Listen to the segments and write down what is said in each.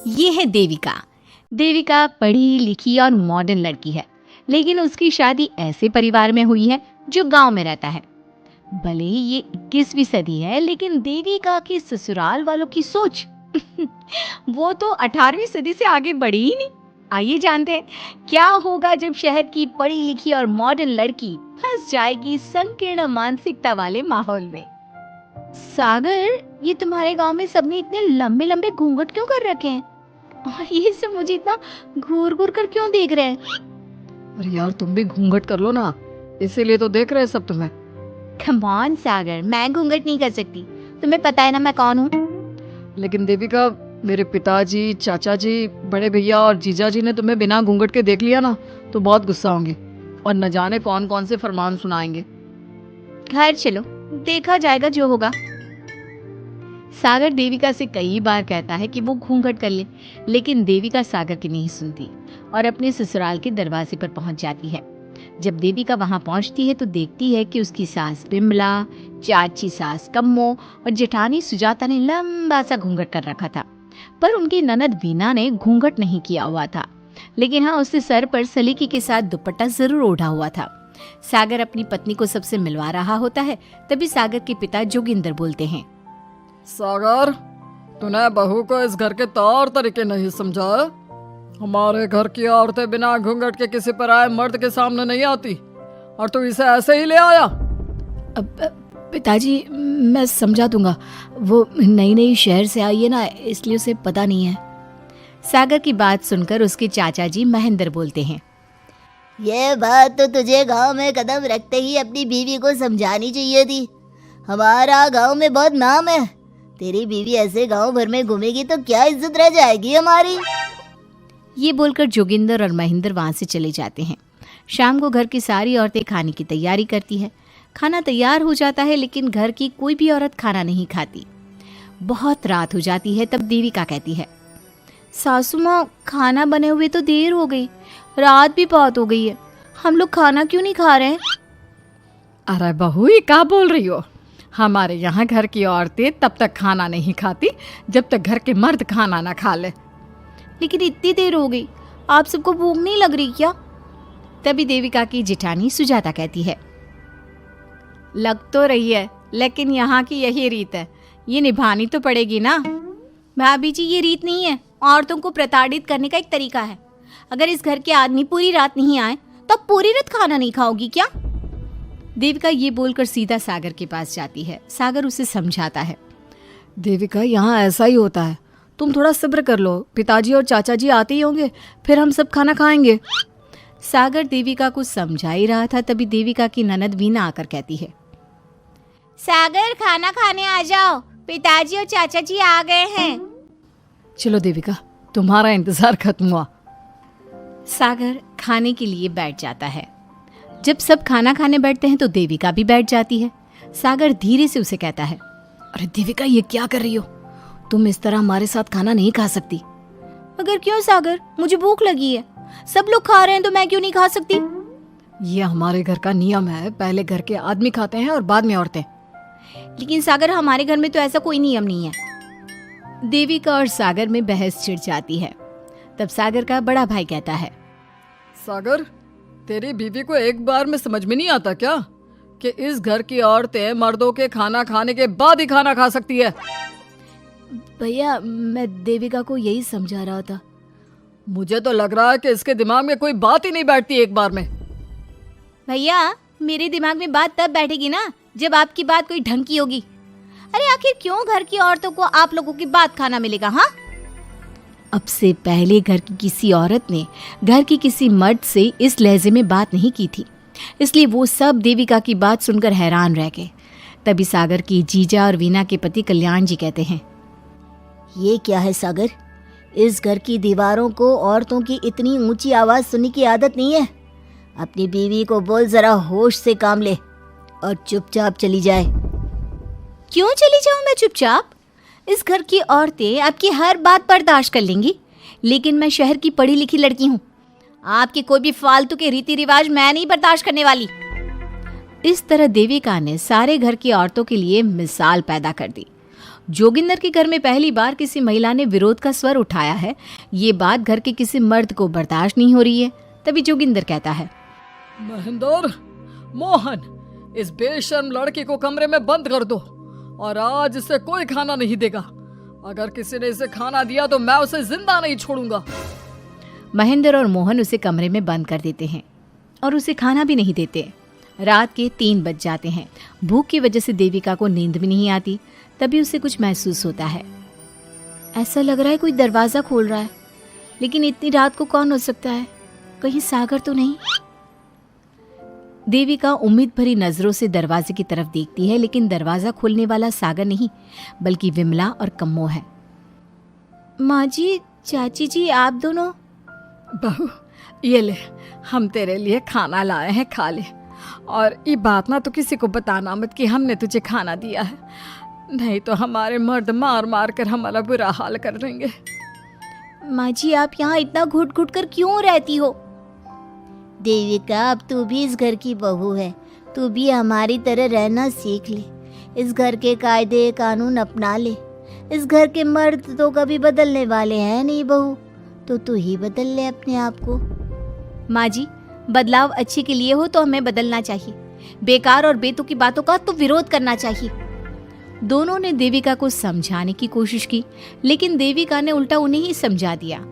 ये है देविका। देविका पढ़ी लिखी और मॉडर्न लड़की है, लेकिन उसकी शादी ऐसे परिवार में हुई है जो गांव में रहता है। भले ही ये 21वीं सदी है, लेकिन देविका की ससुराल वालों की सोच वो तो 18वीं सदी से आगे बढ़ी ही नहीं। आइए जानते हैं क्या होगा जब शहर की पढ़ी लिखी और मॉडर्न लड़की फंस जाएगी संकीर्ण मानसिकता वाले माहौल में। सागर, ये तुम्हारे गांव में सबने इतने लंबे लंबे घूंघट क्यों कर रखे हैं? और ये सब मुझे इतना घूर घूर कर क्यों देख रहे हैं? अरे यार, तुम भी घूंघट कर लो ना, इसीलिए तो देख रहे हैं सब तुम्हें। कम ऑन सागर, मैं घूंघट नहीं कर सकती। तुम्हें पता है ना मैं कौन हूँ। लेकिन देविका, मेरे पिताजी, चाचा जी, बड़े भैया और जीजा जी ने तुम्हें बिना घूंघट के देख लिया ना तो बहुत गुस्सा होंगे और न जाने कौन कौन से फरमान सुनाएंगे। घर चलो, देखा जाएगा जो होगा। सागर देविका से कई बार कहता है कि वो घूंघट कर ले, लेकिन देविका सागर की नहीं सुनती और अपने ससुराल के दरवाजे पर पहुंच जाती है। जब देविका वहां पहुंचती है तो देखती है कि उसकी सास बिमला, चाची सास कम्मो और जेठानी सुजाता ने लंबा सा घूंघट कर रखा था, पर उनकी ननद वीना ने घूंघट नहीं किया हुआ था। लेकिन हाँ, उससे सर पर सलीके के साथ दुपट्टा जरूर ओढ़ा हुआ था। सागर अपनी पत्नी को सबसे मिलवा रहा होता है, तभी सागर के पिता जोगिंदर बोलते हैं, सागर, तूने बहू को इस घर के तौर तरीके नहीं समझा। हमारे घर की औरतें बिना घूंघट के किसी पर आए मर्द के सामने नहीं आती और तू इसे ऐसे ही ले आया। पिताजी, मैं समझा दूंगा। वो नई नई शहर से आई है ना, इसलिए उसे पता नहीं है। सागर की बात सुनकर उसके चाचा जी महेंद्र बोलते हैं, ये बात तो तुझे गांव में कदम रखते ही अपनी बीवी को समझानी चाहिए थी। हमारा गांव में बहुत नाम है। तेरी बीवी ऐसे गांव भर में घूमेगी तो क्या इज्जत रह जाएगी हमारी। ये बोलकर जोगिंदर और महेंद्र वहां से चले जाते हैं। शाम को घर की सारी औरतें खाने की तैयारी करती है। खाना तैयार हो जाता है, लेकिन घर की कोई भी औरत खाना नहीं खाती। बहुत रात हो जाती है, तब देविका कहती है, सासू माँ, खाना बने हुए तो देर हो गई, रात भी बहुत हो गई है, हम लोग खाना क्यों नहीं खा रहे हैं? अरे बहू, ये क्या बोल रही हो? हमारे यहाँ घर की औरतें तब तक खाना नहीं खाती जब तक घर के मर्द खाना ना खा ले। लेकिन इतनी देर हो गई, आप सबको भूख नहीं लग रही क्या? तभी देविका की जेठानी सुजाता कहती है, लग तो रही है, लेकिन यहाँ की यही रीत है, ये निभानी तो पड़ेगी ना। भाभी जी, ये रीत नहीं है, औरतों को प्रताड़ित करने का एक तरीका है। अगर इस घर के आदमी पूरी रात नहीं आए तो पूरी रात खाना नहीं खाओगी क्या? देविका ये बोलकर सीधा सागर के पास जाती है। सागर उसे समझाता है, देविका, यहाँ ऐसा ही होता है, तुम थोड़ा सब्र कर लो, पिताजी और चाचा जी आते ही होंगे, फिर हम सब खाना खाएंगे। सागर देविका को समझा ही रहा था, तभी देविका की ननद वीना आकर कहती है, सागर, खाना खाने आ जाओ, पिताजी और चाचा जी आ गए हैं। चलो देविका, तुम्हारा इंतजार खत्म हुआ। सागर खाने के लिए बैठ जाता है। जब सब खाना खाने बैठते हैं तो देविका भी बैठ जाती है। सागर धीरे से उसे कहता है, अरे देविका, ये क्या कर रही हो? तुम इस तरह हमारे साथ खाना नहीं खा सकती। मगर क्यों सागर, मुझे भूख लगी है, सब लोग खा रहे हैं तो मैं क्यों नहीं खा सकती? ये हमारे घर का नियम है, पहले घर के आदमी खाते हैं और बाद में औरतें। लेकिन सागर, हमारे घर में तो ऐसा कोई नियम नहीं है। देविका और सागर में बहस छिड़ जाती है। तब सागर का बड़ा भाई कहता है, सागर, तेरी बीवी को एक बार में समझ में नहीं आता क्या कि इस घर की औरतें मर्दों के खाना खाने के बाद ही खाना खा सकती है? भैया, मैं देविका को यही समझा रहा था। मुझे तो लग रहा है कि इसके दिमाग में कोई बात ही नहीं बैठती एक बार में। भैया, मेरे दिमाग में बात तब बैठेगी ना जब आपकी बात कोई ढंग की होगी। अरे आखिर क्यों घर की औरतों को आप लोगों की बात खाना मिलेगा? हाँ, अब से पहले घर की किसी औरत ने घर की किसी मर्द से इस लहजे में बात नहीं की थी, इसलिए वो सब देविका की बात सुनकर हैरान रह गए। तभी सागर की जीजा और वीना के पति कल्याण जी कहते हैं, ये क्या है सागर, इस घर की दीवारों को औरतों की इतनी ऊंची आवाज सुनने की आदत नहीं है। अपनी बीवी को बोल जरा होश से काम ले और चुपचाप चली जाए। क्यों चली जाऊं मैं चुपचाप? इस घर की औरतें आपकी हर बात बर्दाश्त कर लेंगी, लेकिन मैं शहर की पढ़ी लिखी लड़की हूँ। आपके कोई भी फालतू के रीति रिवाज मैं नहीं बर्दाश्त करने वाली। इस तरह देविका ने सारे घर की औरतों के लिए मिसाल पैदा कर दी। जोगिंदर के घर में पहली बार किसी महिला ने विरोध का स्वर उठाया है। ये बात घर के किसी मर्द को बर्दाश्त नहीं हो रही है। तभी जोगिंदर कहता है, महेंद्र, मोहन, इस बेशर्म लड़की को कमरे में बंद कर दो और आज इसे कोई खाना नहीं देगा। अगर किसी ने इसे खाना दिया तो मैं उसे जिंदा नहीं छोड़ूंगा। महेंद्र और मोहन उसे कमरे में बंद कर देते हैं और उसे खाना भी नहीं देते। रात के 3 बज जाते हैं। भूख की वजह से देविका को नींद भी नहीं आती। तभी उसे कुछ महसूस होता है। ऐसा लग रहा है कोई दरवाज़ा खोल रहा है, लेकिन इतनी रात को कौन हो सकता है? कहीं सागर तो नहीं? देविका उम्मीद भरी नजरों से दरवाजे की तरफ देखती है, लेकिन दरवाजा खोलने वाला सागर नहीं बल्कि विमला और कम्मो है। माँ जी, चाची जी, आप दोनों? बहू, ये ले, हम तेरे लिए खाना लाए हैं, खा ले। और ये बात ना तो किसी को बताना मत कि हमने तुझे खाना दिया है, नहीं तो हमारे मर्द मार मार कर हमारा बुरा हाल कर देंगे। माँ जी, आप यहाँ इतना घुट घुट कर क्यों रहती हो? देविका, अब तू भी इस घर की बहू है, तू भी हमारी तरह रहना सीख ले। इस घर के कायदे कानून अपना ले। इस घर के मर्द तो कभी बदलने वाले हैं नहीं बहू, तो तू ही बदल ले अपने आप को। माँ जी, बदलाव अच्छे के लिए हो तो हमें बदलना चाहिए। बेकार और बेतुकी बातों का तो विरोध करना चाहिए। दोनों ने देविका को समझाने की कोशिश की, लेकिन देविका ने उल्टा उन्हें ही समझा दिया।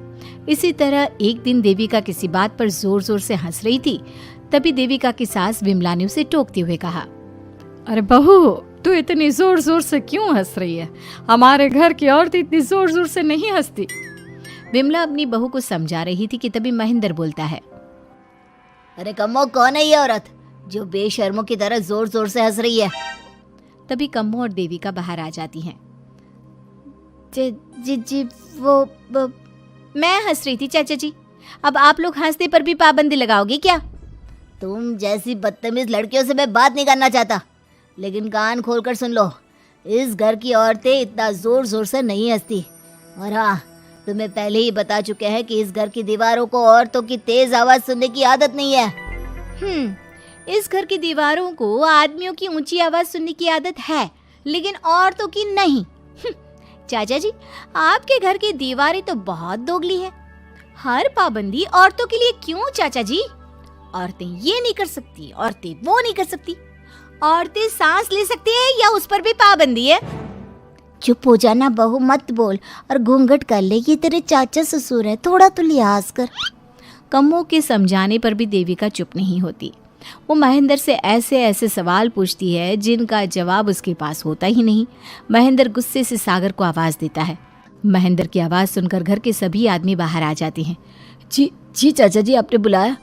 इसी तरह एक दिन देविका किसी बात पर जोर जोर से हंस रही थी। तभी देविका की सास विमला ने उसे टोकते हुए कहा, अरे बहू, तू इतनी जोर जोर से क्यों हंस रही है? हमारे घर की औरत इतनी जोर जोर से नहीं हंसती। विमला अपनी बहू को समझा रही थी कि तभी महेंद्र बोलता है, अरे कम्मो, कौन है ये औरत जो बेशर्मों की तरह जोर जोर से हंस रही है? तभी कम्मो और देविका बाहर आ जाती हैं। जी वो मैं हंस रही थी चाचा जी। अब आप लोग हंसने पर भी पाबंदी लगाओगे क्या? तुम जैसी बदतमीज लड़कियों से मैं बात नहीं करना चाहता, लेकिन कान खोलकर सुन लो, इस घर की औरतें इतना जोर जोर से नहीं हंसती। और हाँ, तुम्हें पहले ही बता चुके हैं कि इस घर की दीवारों को औरतों की तेज आवाज सुनने की आदत नहीं है। इस घर की दीवारों को आदमियों की ऊंची आवाज सुनने की आदत है, लेकिन औरतों की नहीं। चाचा जी, आपके घर की दीवारें तो बहुत दोगली है। हर पाबंदी औरतों के लिए क्यों चाचा जी? औरतें ये नहीं कर सकती, औरतें वो नहीं कर सकती। औरतें सांस ले सकती है या उस पर भी पाबंदी है? चुप हो जाना बहू, मत बोल और घूंघट कर ले। ये तेरे चाचा ससुर है, थोड़ा तो लिहाज कर। कम्मो के समझाने पर भी देविका चुप नहीं होती। वो महेंद्र से ऐसे ऐसे सवाल पूछती है जिनका जवाब उसके पास होता ही नहीं। महेंद्र गुस्से से सागर को आवाज़ देता है। महेंद्र की आवाज़ सुनकर घर के सभी आदमी बाहर आ जाते हैं। जी चाचा जी, आपने बुलाया?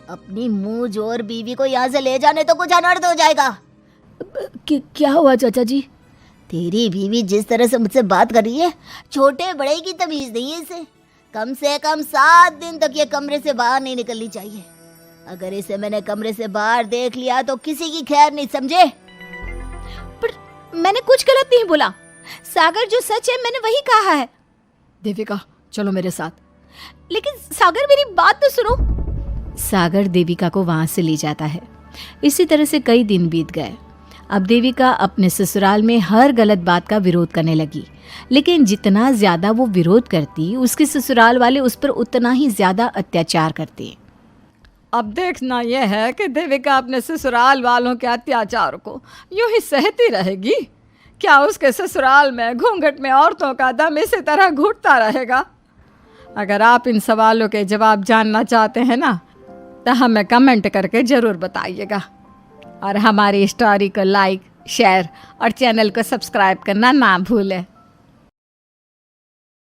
अपनी मुंह जोर बीवी को यहाँ से ले जाने तो कुछ अनर्थ हो जाएगा। क्या हुआ चाचा जी? तेरी बीवी जिस तरह से मुझसे बात कर रही है, छोटे बड़े की तमीज नहीं है इसे। कम से कम 7 दिन तक ये कमरे से बाहर नहीं निकलनी चाहिए। अगर इसे मैंने कमरे से बाहर देख लिया तो किसी की खैर नहीं, समझे? पर मैंने कुछ गलत नहीं बोला। सागर, जो सच है मैंने वही कहा है। देविका, चलो मेरे साथ। लेकिन सागर, मेरी बात तो सुनो। सागर देविका को वहां से ले जाता है। इसी तरह से कई दिन बीत गए। अब देविका अपने ससुराल में हर गलत बात का विरोध करने लगी, लेकिन जितना ज्यादा वो विरोध करती, उसके ससुराल वाले उस पर उतना ही ज्यादा अत्याचार करते। अब देखना यह है कि देविका अपने ससुराल वालों के अत्याचार को यूं ही सहती रहेगी। क्या उसके ससुराल में घूंघट में औरतों का दम इसी तरह घुटता रहेगा? अगर आप इन सवालों के जवाब जानना चाहते हैं ना, तो हमें कमेंट करके ज़रूर बताइएगा। और हमारी स्टोरी को लाइक, शेयर और चैनल को सब्सक्राइब करना ना भूलें।